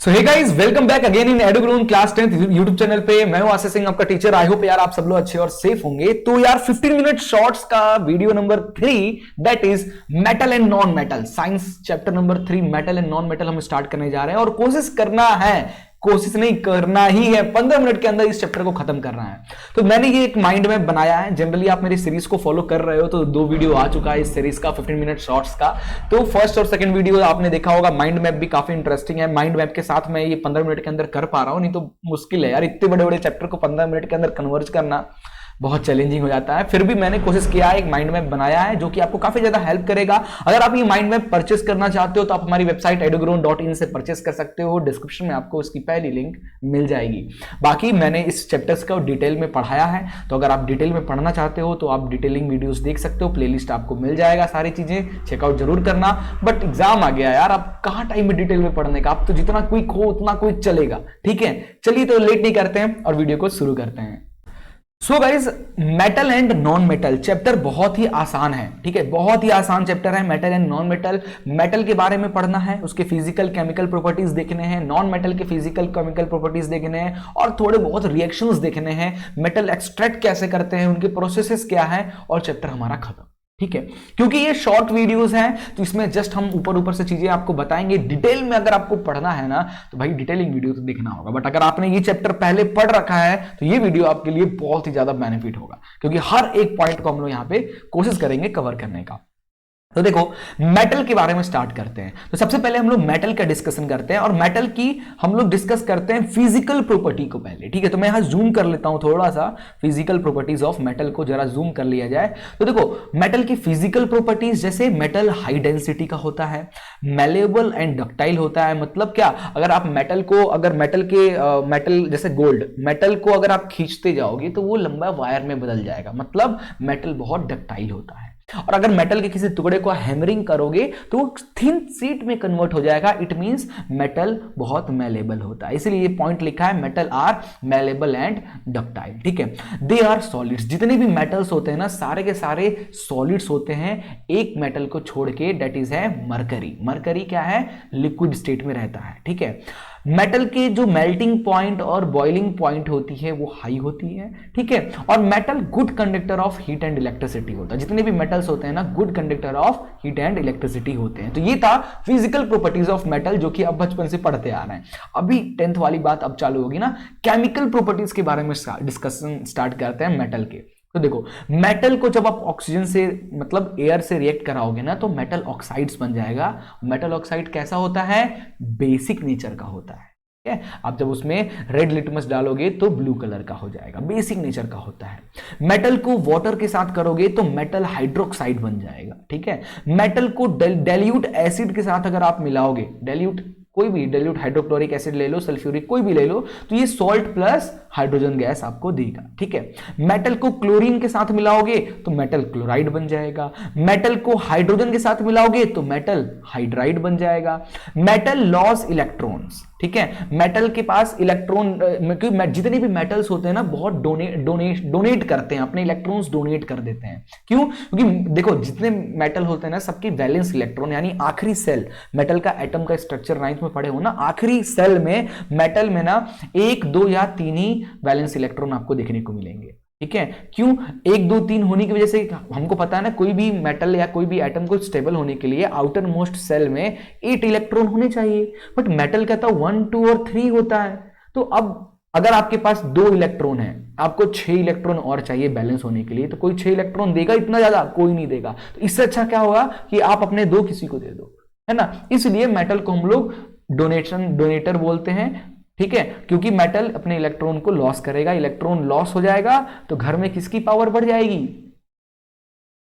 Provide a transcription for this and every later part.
So hey guys, welcome back again in Edugrown class 10th YouTube channel पे। मैं हूं आशीष सिंह, आपका टीचर। आई होप यार आप सब लोग अच्छे और सेफ होंगे। तो यार 15 मिनट शॉर्ट्स का video number 3, that is metal and non metal, science chapter number 3 metal and non metal हम स्टार्ट करने जा रहे हैं। और कोशिश नहीं करना ही है, 15 मिनट के अंदर इस चैप्टर को खत्म करना है। तो मैंने ये एक माइंड मैप बनाया है। जनरली आप मेरी सीरीज को फॉलो कर रहे हो तो 2 वीडियो आ चुका है इस सीरीज का, 15 मिनट शॉर्ट्स का। तो फर्स्ट और सेकंड वीडियो आपने देखा होगा। माइंड मैप भी काफी इंटरेस्टिंग है। माइंड मैप के साथ मैं ये 15 मिनट के अंदर कर पा रहा हूं, नहीं तो मुश्किल है यार, इतने बड़े बड़े चैप्टर को 15 मिनट के अंदर कन्वर्ज करना बहुत चैलेंजिंग हो जाता है। फिर भी मैंने कोशिश किया है, एक माइंड मैप बनाया है जो कि आपको काफी ज्यादा हेल्प करेगा। अगर आप ये माइंड मैप परचेस करना चाहते हो तो आप हमारी वेबसाइट edugrown.in से परचेस कर सकते हो। डिस्क्रिप्शन में आपको उसकी पहली लिंक मिल जाएगी। बाकी मैंने इस चैप्टर्स को डिटेल में पढ़ाया है, तो अगर आप डिटेल में पढ़ना चाहते हो तो आप डिटेलिंग वीडियोस देख सकते हो। प्लेलिस्ट आपको मिल जाएगा, सारी चीजें चेकआउट जरूर करना। बट एग्जाम आ गया यार, आप कहां टाइम में डिटेल में पढ़ने का। आप तो जितना क्विक हो उतना क्विक चलेगा, ठीक है। चलिए तो लेट नहीं करते हैं और वीडियो को शुरू करते हैं। So guys, metal and non metal chapter बहुत ही आसान है, ठीक है। बहुत ही आसान चैप्टर है metal and non metal. Metal के बारे में पढ़ना है, उसके फिजिकल केमिकल प्रॉपर्टीज देखने हैं। नॉन मेटल के फिजिकल केमिकल प्रॉपर्टीज देखने हैं और थोड़े बहुत रिएक्शंस देखने हैं। मेटल एक्सट्रैक्ट कैसे करते हैं, उनके प्रोसेसेस क्या है, और चैप्टर हमारा खत्म, ठीक है। क्योंकि ये शॉर्ट वीडियोस हैं तो इसमें जस्ट हम ऊपर ऊपर से चीजें आपको बताएंगे। डिटेल में अगर आपको पढ़ना है ना तो भाई डिटेलिंग वीडियो तो देखना होगा। बट अगर आपने ये चैप्टर पहले पढ़ रखा है तो ये वीडियो आपके लिए बहुत ही ज्यादा बेनिफिट होगा, क्योंकि हर एक पॉइंट को हम लोग यहां पे कोशिश करेंगे कवर करने का। तो देखो, मेटल के बारे में स्टार्ट करते हैं। तो सबसे पहले हम लोग मेटल का डिस्कशन करते हैं और मेटल की हम लोग डिस्कस करते हैं फिजिकल प्रॉपर्टी को पहले, ठीक है। तो मैं यहां जूम कर लेता हूं थोड़ा सा, फिजिकल प्रॉपर्टीज ऑफ मेटल को जरा जूम कर लिया जाए। तो देखो, मेटल की फिजिकल प्रॉपर्टीज, जैसे मेटल हाई डेंसिटी का होता है, मैलेबल एंड डक्टाइल होता है। मतलब क्या, अगर आप मेटल को, अगर मेटल जैसे गोल्ड, मेटल को अगर आप खींचते जाओगे तो वो लंबा वायर में बदल जाएगा। मतलब मेटल बहुत डक्टाइल होता है। और अगर मेटल के किसी टुकड़े को हैमरिंग करोगे तो वो थिन शीट में कन्वर्ट हो जाएगा। इट मींस मेटल बहुत मैलेबल होता है, इसीलिए ये पॉइंट लिखा है, metal are malleable and ductile, ठीक है। They are solids. जितने भी मेटल्स होते हैं ना, सारे के सारे सॉलिड्स होते हैं, एक मेटल को छोड़ के, डेट इज है मरकरी। मरकरी क्या है, लिक्विड स्टेट में रहता है, ठीक है। मेटल के जो मेल्टिंग पॉइंट और बॉइलिंग पॉइंट होती है वो हाई होती है, ठीक है। और metal good conductor of heat and electricity होता है। जितने भी मेटल्स होते हैं ना, good conductor of heat and electricity होते हैं। तो ये था फिजिकल प्रॉपर्टीज ऑफ मेटल, जो कि अब बचपन से पढ़ते आ रहे हैं। अभी 10th वाली बात अब चालू होगी ना, केमिकल प्रॉपर्टीज के बारे में डिस्कशन स्टार्ट करते हैं मेटल के। तो देखो, मेटल को जब आप ऑक्सीजन से, मतलब एयर से रिएक्ट कराओगे ना, तो मेटल ऑक्साइड्स बन जाएगा। मेटल ऑक्साइड कैसा होता है, बेसिक नेचर का होता है, ठीक है। आप जब उसमें रेड लिटमस डालोगे तो ब्लू कलर का हो जाएगा, बेसिक नेचर का होता है। मेटल को वाटर के साथ करोगे तो मेटल हाइड्रोक्साइड बन जाएगा, ठीक है। मेटल को डाइल्यूट एसिड के साथ अगर आप मिलाओगे, कोई भी डाइल्यूट हाइड्रोक्लोरिक एसिड ले लो, सल्फ्यूरिक कोई भी ले लो, तो ये सॉल्ट प्लस हाइड्रोजन गैस आपको देगा, ठीक है। मेटल को क्लोरीन के साथ मिलाओगे तो मेटल क्लोराइड बन जाएगा। मेटल को हाइड्रोजन के साथ मिलाओगे तो मेटल हाइड्राइड बन जाएगा। मेटल लॉस इलेक्ट्रॉन्स, ठीक है। मेटल के पास इलेक्ट्रॉन, क्योंकि जितने भी मेटल्स होते हैं ना, बहुत डोनेट करते हैं, अपने इलेक्ट्रॉन्स डोनेट कर देते हैं। क्यों? क्योंकि देखो, जितने मेटल होते हैं ना, सबकी वैलेंस इलेक्ट्रॉन, यानी आखिरी सेल, मेटल का एटम का स्ट्रक्चर 9th में पढ़े हो ना, आखिरी सेल में मेटल में ना 1, 2 या 3 ही वैलेंस इलेक्ट्रॉन आपको देखने को मिलेंगे, ठीक है। क्यों? 1, 2, 3 होने की वजह से हमको पता है ना, कोई भी मेटल या कोई भी एटम को स्टेबल होने के लिए आउटर मोस्ट सेल में 8 इलेक्ट्रॉन होने चाहिए। बट मेटल कहता है 1, 2 और 3 होता है। तो अब अगर आपके पास 2 इलेक्ट्रॉन है, आपको 6 इलेक्ट्रॉन और चाहिए बैलेंस होने के लिए, तो कोई 6 इलेक्ट्रॉन देगा इतना ज्यादा? कोई नहीं देगा। तो इससे अच्छा क्या होगा कि आप अपने 2 किसी को दे दो, है ना। इसलिए मेटल को हम लोग डोनेटर बोलते हैं, ठीक है। क्योंकि मेटल अपने इलेक्ट्रॉन को लॉस करेगा, इलेक्ट्रॉन लॉस हो जाएगा तो घर में किसकी पावर बढ़ जाएगी?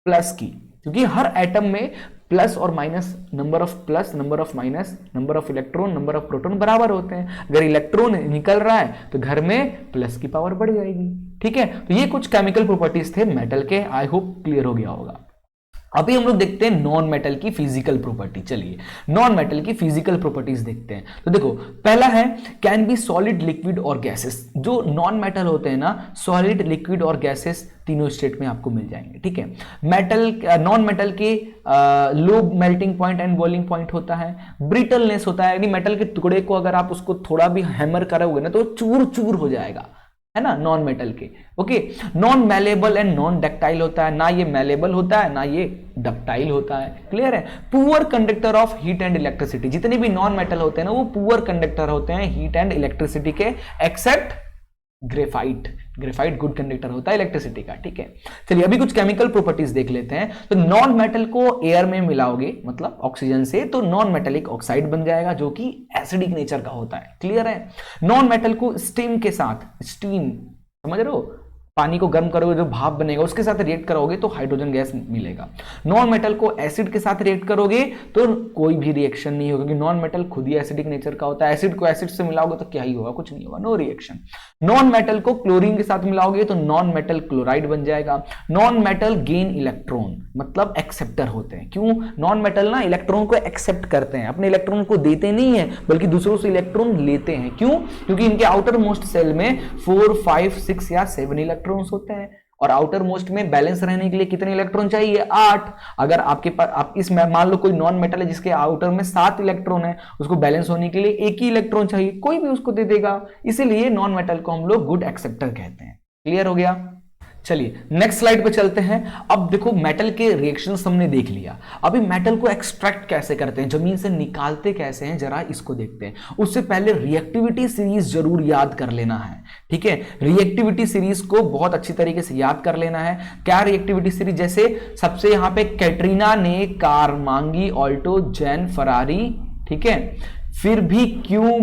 प्लस की। क्योंकि हर एटम में प्लस और minus, number of plus, number of minus, number of electron, number of proton बराबर होते हैं। अगर इलेक्ट्रॉन निकल रहा है तो घर में प्लस की पावर बढ़ जाएगी, ठीक है। तो ये कुछ केमिकल प्रॉपर्टीज थे मेटल के। आई होप क्लियर हो गया होगा। अभी हम लोग देखते हैं नॉन मेटल की फिजिकल प्रॉपर्टी। चलिए नॉन मेटल की फिजिकल प्रॉपर्टीज देखते हैं। तो देखो पहला है कैन बी सॉलिड, लिक्विड और गैसेस। जो नॉन मेटल होते हैं ना, सॉलिड, लिक्विड और गैसेस तीनों स्टेट में आपको मिल जाएंगे। ठीक है, मेटल, नॉन मेटल के low melting point and boiling point होता है, ब्रिटलनेस होता है, यानी मेटल के टुकड़े को अगर आप उसको थोड़ा भी हैमर करोगे ना तो चूर चूर हो जाएगा, है ना, नॉन मेटल के। Okay, non malleable and non ductile होता है, ना ये मैलेबल होता है ना ये डक्टाइल होता है। क्लियर है। Poor conductor of heat and electricity, जितने भी नॉन मेटल होते हैं ना वो पुअर कंडक्टर होते हैं हीट एंड इलेक्ट्रिसिटी के, except graphite. Graphite good conductor होता है इलेक्ट्रिसिटी का। ठीक है, चलिए अभी कुछ केमिकल प्रॉपर्टीज देख लेते हैं। तो नॉन मेटल को एयर में मिलाओगे, मतलब ऑक्सीजन से, तो नॉन मेटेलिक ऑक्साइड बन जाएगा जो कि एसिडिक नेचर का होता है। क्लियर है। नॉन मेटल को स्टीम के साथ, स्टीम समझ रहे हो, पानी को गर्म करोगे जो भाप बनेगा उसके साथ रिएक्ट करोगे तो हाइड्रोजन गैस मिलेगा। नॉन मेटल को एसिड के साथ रिएक्ट करोगे तो कोई भी रिएक्शन नहीं होगा, क्योंकि नॉन मेटल खुद ही एसिडिक नेचर का होता है। एसिड को एसिड से मिलाओगे तो क्या ही होगा, कुछ नहीं होगा, नो रिएक्शन। नॉन मेटल को क्लोरीन के साथ मिलाओगे तो नॉन मेटल क्लोराइड बन जाएगा। नॉन मेटल गेन इलेक्ट्रॉन, मतलब एक्सेप्टर होते हैं। क्यों? नॉन मेटल ना इलेक्ट्रॉन को एक्सेप्ट करते हैं, अपने इलेक्ट्रॉन को देते नहीं है बल्कि दूसरों से इलेक्ट्रॉन लेते हैं। क्यों? क्योंकि इनके आउटर मोस्ट सेल में 4, 5, 6 या 7 इलेक्ट्रॉन्स होते हैं, और आउटर मोस्ट में बैलेंस रहने के लिए कितने इलेक्ट्रॉन चाहिए? 8। अगर आपके पास, आप इस मान लो कोई नॉन मेटल है जिसके आउटर में 7 इलेक्ट्रॉन है, उसको बैलेंस होने के लिए एक ही इलेक्ट्रॉन चाहिए, कोई भी उसको दे देगा। इसीलिए नॉन मेटल को हम लोग गुड एक्सेप्टर कहते हैं। क्लियर हो गया। चलिए नेक्स्ट स्लाइड पे चलते हैं। अब देखो मेटल के रिएक्शंस हमने देख लिया, अभी मेटल को एक्सट्रैक्ट कैसे करते हैं, जमीन से निकालते कैसे हैं, जरा इसको देखते हैं। उससे पहले रिएक्टिविटी सीरीज जरूर याद कर लेना है। ठीक है, रिएक्टिविटी सीरीज को बहुत अच्छी तरीके से याद कर लेना है। क्या रिएक्टिविटी सीरीज? जैसे सबसे यहां पे कैटरीना ने कार मांगी, ऑल्टो, जैन, फरारी। ठीक है, फिर भी क्यों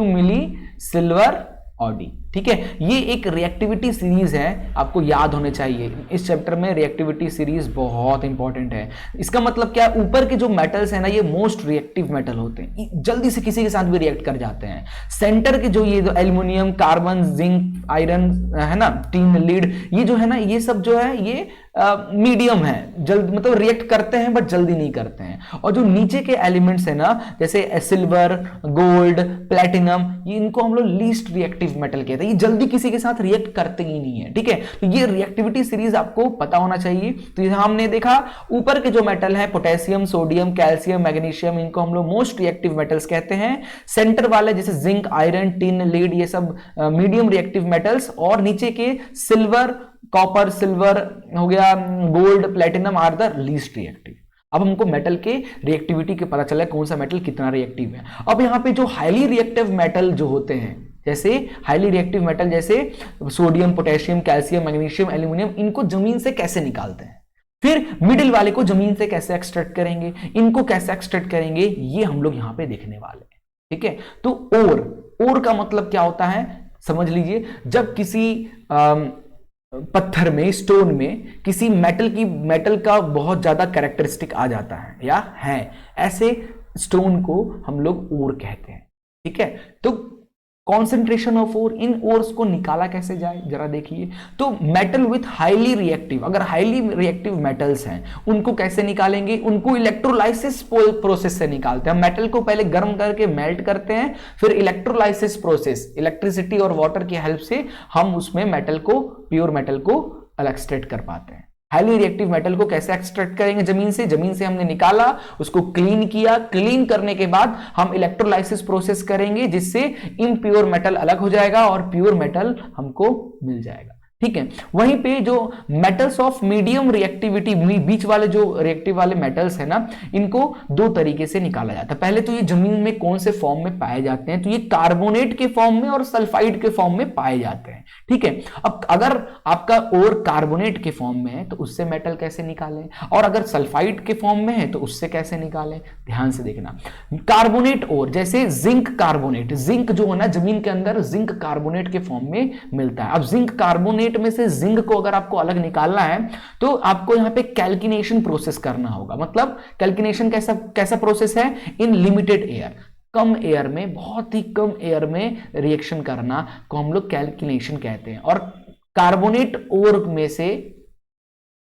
मिली सिल्वर ऑडी। ठीक है, ये एक रिएक्टिविटी सीरीज है, आपको याद होने चाहिए। इस चैप्टर में रिएक्टिविटी सीरीज बहुत इंपॉर्टेंट है। इसका मतलब क्या? ऊपर के जो मेटल्स है ना, ये मोस्ट रिएक्टिव मेटल होते हैं, जल्दी से किसी के साथ भी रिएक्ट कर जाते हैं। सेंटर के जो ये एल्युमिनियम, कार्बन, जिंक, आयरन है ना, टीन, लीड, ये जो है ना, ये सब जो है ये मीडियम है, जल्द मतलब रिएक्ट करते हैं बट जल्दी नहीं करते हैं। और जो नीचे के एलिमेंट्स है ना, जैसे सिल्वर, गोल्ड, प्लेटिनम, ये इनको हम लोग लीस्ट रिएक्टिव मेटल कहते हैं, ये जल्दी किसी के साथ रिएक्ट करते ही नहीं है। ठीक है, तो ये रिएक्टिविटी सीरीज आपको पता होना चाहिए। तो यहां हमने देखा ऊपर के जो मेटल है, पोटेशियम, सोडियम, कैल्शियम, मैग्नीशियम, इनको हम लोग मोस्ट रिएक्टिव मेटल्स कहते हैं। सेंटर वाले जैसे जिंक, आयरन, टिन, लीड, ये सब मीडियम रिएक्टिव मेटल्स, और नीचे के सिल्वर, कॉपर, सिल्वर हो गया, gold, platinum are the least reactive. अब हमको मेटल के रिएक्टिविटी के पता चला कौन सा मेटल कितना रिएक्टिव है। अब यहां पे जो हाईली रिएक्टिव मेटल जो होते हैं, जैसे हाईली रिएक्टिव मेटल जैसे sodium, potassium, calcium, magnesium, aluminium, इनको जमीन से कैसे निकालते हैं, फिर मिडिल वाले को जमीन से कैसे एक्सट्रैक्ट करेंगे, इनको कैसे एक्सट्रैक्ट करेंगे, ये हम लोग यहां पे देखने वाले हैं। ठीक है, तो ओर का मतलब क्या होता है समझ लीजिए। जब किसी पत्थर में, स्टोन में किसी मेटल का बहुत ज्यादा कैरेक्टरिस्टिक आ जाता है या है, ऐसे स्टोन को हम लोग ओर कहते हैं। ठीक है, तो कॉन्सेंट्रेशन ऑफ ओर, इन ओर्स को निकाला कैसे जाए जरा देखिए। तो मेटल विथ हाईली रिएक्टिव, अगर हाईली रिएक्टिव मेटल्स हैं उनको कैसे निकालेंगे, उनको इलेक्ट्रोलाइसिस प्रोसेस से निकालते हैं। मेटल को पहले गर्म करके मेल्ट करते हैं, फिर इलेक्ट्रोलाइसिस प्रोसेस, इलेक्ट्रिसिटी और वाटर की हेल्प से हम उसमें मेटल को, प्योर मेटल को एक्सट्रैक्ट कर पाते हैं। हाईली रिएक्टिव मेटल को कैसे एक्सट्रैक्ट करेंगे? जमीन से हमने निकाला, उसको क्लीन किया, क्लीन करने के बाद हम इलेक्ट्रोलाइसिस प्रोसेस करेंगे जिससे इम्प्योर मेटल अलग हो जाएगा और प्योर मेटल हमको मिल जाएगा। ठीक है, वहीं पे जो मेटल्स ऑफ मीडियम रिएक्टिविटी, बीच वाले जो रिएक्टिव वाले मेटल्स है ना, इनको दो तरीके से निकाला जाता है। पहले तो ये जमीन में कौन से फॉर्म में पाए जाते हैं, तो ये कार्बोनेट के फॉर्म में और सल्फाइड के फॉर्म में पाए जाते हैं। ठीक है, अब अगर आपका ओर कार्बोनेट के फॉर्म में है तो उससे मेटल कैसे निकालें, और अगर सल्फाइड के फॉर्म में है तो उससे कैसे निकालें, ध्यान से देखना। कार्बोनेट ओर जैसे जिंक कार्बोनेट, जिंक जो है ना जमीन के अंदर जिंक कार्बोनेट के फॉर्म में मिलता है। अब जिंक कार्बोनेट में से जिंक को अगर आपको अलग निकालना है तो आपको यहां पे कैल्किनेशन प्रोसेस करना होगा। मतलब कैल्किनेशन कैसा प्रोसेस है? In limited air, come air में, बहुत ही कम एयर में रिएक्शन करना को हम लोग कैल्किनेशन कहते हैं। और कार्बोनेट ओर में से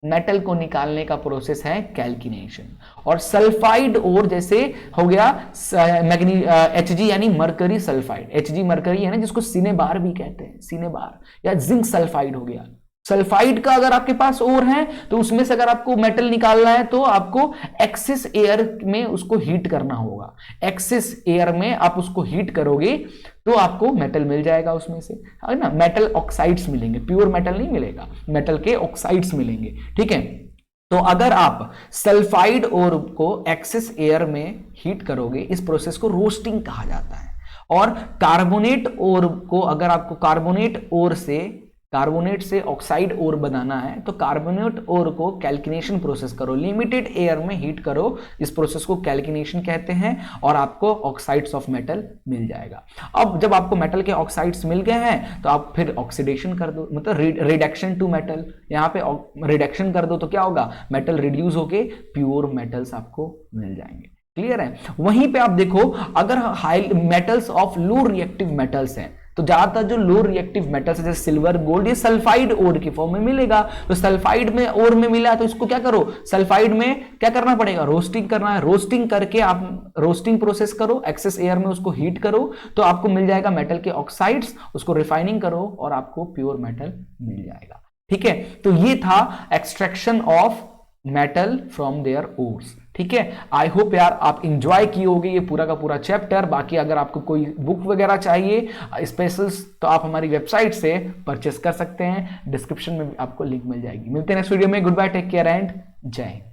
मेटल को निकालने का प्रोसेस है कैल्किनेशन। और सल्फाइड और जैसे हो गया Hg यानी मरकरी सल्फाइड, Hg मरकरी है ना, जिसको सिनेबार भी कहते हैं, सिनेबार, या जिंक सल्फाइड हो गया। सल्फाइड का अगर आपके पास ओर है तो उसमें से अगर आपको मेटल निकालना है तो आपको एक्सेस एयर में उसको हीट करना होगा। एक्सेस एयर में आप उसको हीट करोगे तो आपको मेटल मिल जाएगा उसमें से, है ना। मेटल ऑक्साइड्स मिलेंगे, प्योर मेटल नहीं मिलेगा, मेटल के ऑक्साइड्स मिलेंगे, ठीक है। तो अगर आप सल्फाइड ओर को एक्सेस एयर में हीट करोगे, इस प्रोसेस को रोस्टिंग कहा जाता है। और कार्बोनेट ओर को, अगर आपको कार्बोनेट से ऑक्साइड ओर बनाना है तो कार्बोनेट ओर को कैल्किनेशन प्रोसेस करो, लिमिटेड एयर में हीट करो, इस प्रोसेस को कैल्किनेशन कहते हैं, और आपको ऑक्साइड्स ऑफ मेटल मिल जाएगा। अब जब आपको मेटल के ऑक्साइड्स मिल गए हैं तो आप फिर ऑक्सीडेशन कर दो, मतलब रिडक्शन टू मेटल, यहां पे रिडक्शन कर दो तो क्या होगा, मेटल रिड्यूस होके प्योर मेटल्स आपको मिल जाएंगे। क्लियर है। वहीं पे आप देखो, अगर high metals of low reactive metals हैं तो ज्यादातर जो लो रिएक्टिव मेटल्स जैसे सिल्वर, गोल्ड, ये सल्फाइड ओर की फॉर्म में मिलेगा। तो सल्फाइड में ओर में मिला तो इसको क्या करो, सल्फाइड में क्या करना पड़ेगा, रोस्टिंग करना है। रोस्टिंग करके आप रोस्टिंग प्रोसेस करो, एक्सेस एयर में उसको हीट करो तो आपको मिल जाएगा मेटल के ऑक्साइड्स, उसको रिफाइनिंग करो और आपको प्योर मेटल मिल जाएगा। ठीक है, तो ये था extraction of metal from their ores. ठीक है, आई होप यार आप इंजॉय किए होगे ये पूरा का पूरा चैप्टर। बाकी अगर आपको कोई बुक वगैरह चाहिए स्पेशल्स तो आप हमारी वेबसाइट से परचेस कर सकते हैं, डिस्क्रिप्शन में आपको लिंक मिल जाएगी। मिलते हैं नेक्स्ट वीडियो में, good bye, take care and जय हिंद।